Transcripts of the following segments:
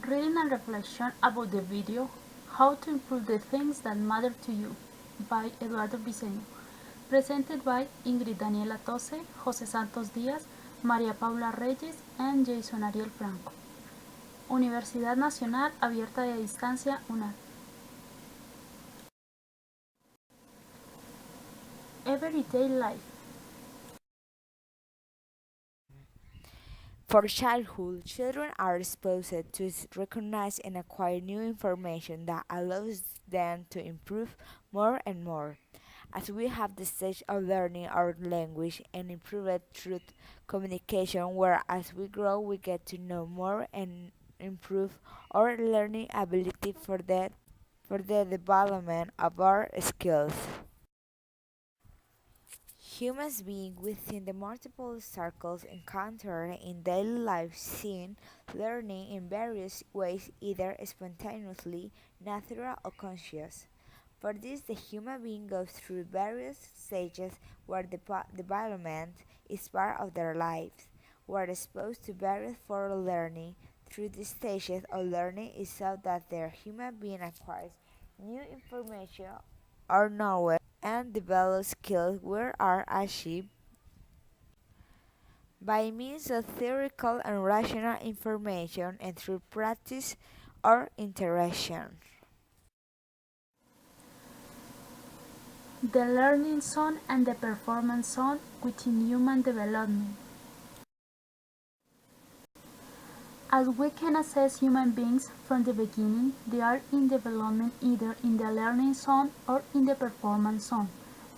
Reading and reflection about the video How to Improve the Things That Matter to You by Eduardo Briceño. Presented by Ingrid Daniela Tose, José Santos Díaz, María Paula Reyes and Jason Ariel Franco. Universidad Nacional Abierta de Distancia UNAD. Everyday Life. For childhood, children are exposed to recognize and acquire new information that allows them to improve more and more. As we have the stage of learning our language and improve it through communication, where as we grow we get to know more and improve our learning ability for the development of our skills. Humans being within the multiple circles encountered in daily life seeing learning in various ways either spontaneously, natural or conscious. For this the human being goes through various stages where the development is part of their lives. We are exposed to various forms of learning. Through these stages of learning is so that their human being acquires new information or knowledge and develop skills which are achieved by means of theoretical and rational information and through practice or interaction. The learning zone and the performance zone within human development. As we can assess human beings from the beginning, they are in development either in the learning zone or in the performance zone.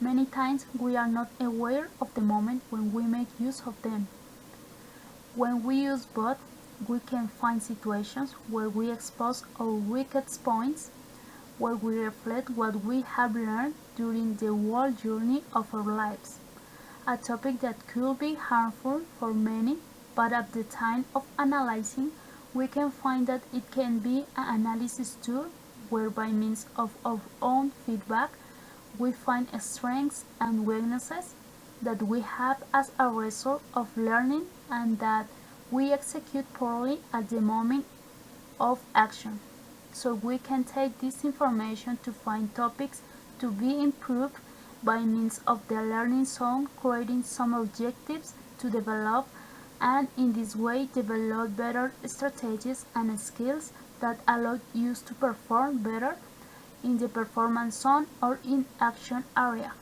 Many times we are not aware of the moment when we make use of them. When we use both, we can find situations where we expose our weakest points, where we reflect what we have learned during the whole journey of our lives. A topic that could be harmful for many, but at the time of analyzing, we can find that it can be an analysis tool where by means of our own feedback, we find strengths and weaknesses that we have as a result of learning and that we execute poorly at the moment of action. So we can take this information to find topics to be improved by means of the learning zone, creating some objectives to develop and in this way develop better strategies and skills that allow you to perform better in the performance zone or in action area.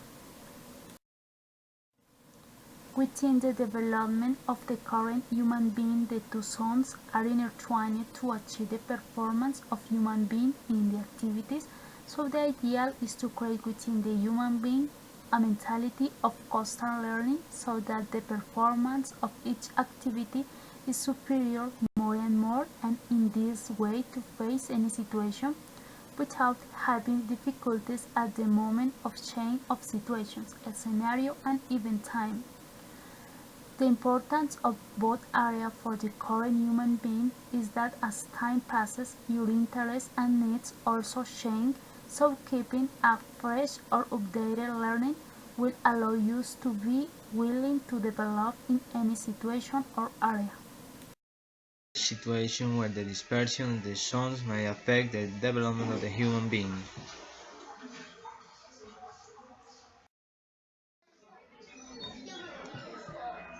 Within the development of the current human being, the two zones are intertwined to achieve the performance of human being in the activities, so the ideal is to create within the human being a mentality of constant learning so that the performance of each activity is superior more and more and in this way to face any situation without having difficulties at the moment of change of situations, a scenario and even time. The importance of both areas for the current human being is that as time passes, your interests and needs also change, so keeping a fresh or updated learning will allow you to be willing to develop in any situation or area. Situation where the dispersion of the zones may affect the development of the human being.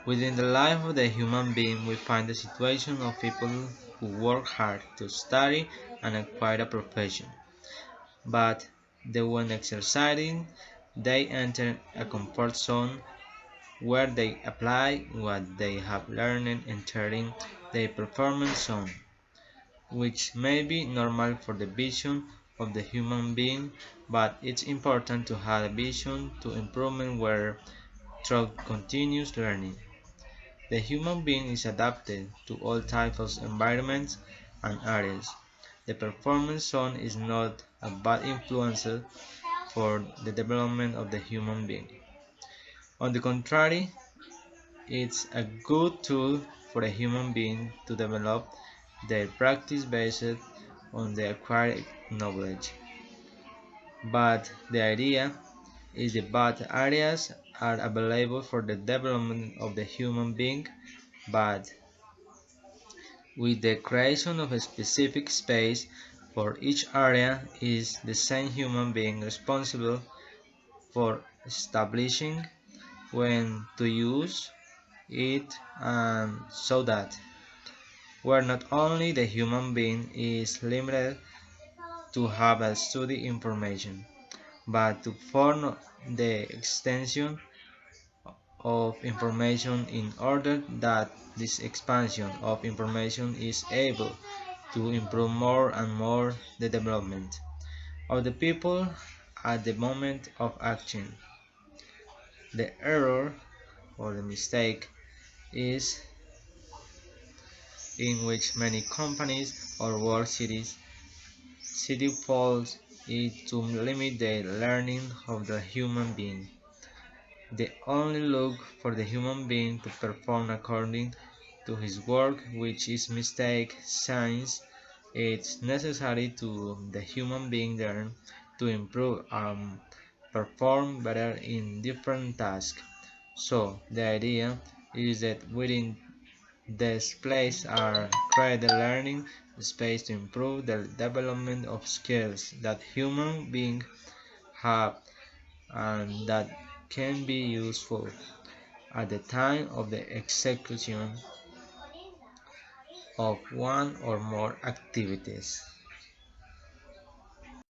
Within the life of the human being, we find the situation of people who work hard to study and acquire a profession, but when exercising, they enter a comfort zone where they apply what they have learned, entering the performance zone, which may be normal for the vision of the human being, but it's important to have a vision to improvement where through continuous learning. The human being is adapted to all types of environments and areas. The performance zone is not a bad influence for the development of the human being. On the contrary, it's a good tool for a human being to develop their practice based on the acquired knowledge. But the idea is the bad areas are available for the development of the human being, but With the creation of a specific space for each area is the same human being responsible for establishing when to use it, and so that where not only the human being is limited to have a study information, but to form the extension of information in order that this expansion of information is able to improve more and more the development of the people at the moment of action. The error or the mistake is in which many companies or world city falls is to limit the learning of the human being. They only look for the human being to perform according to his work, which is mistake since it's necessary to the human being learn to improve and perform better in different tasks. So the idea is that within these places are created learning space to improve the development of skills that human beings have and that can be useful at the time of the execution of one or more activities.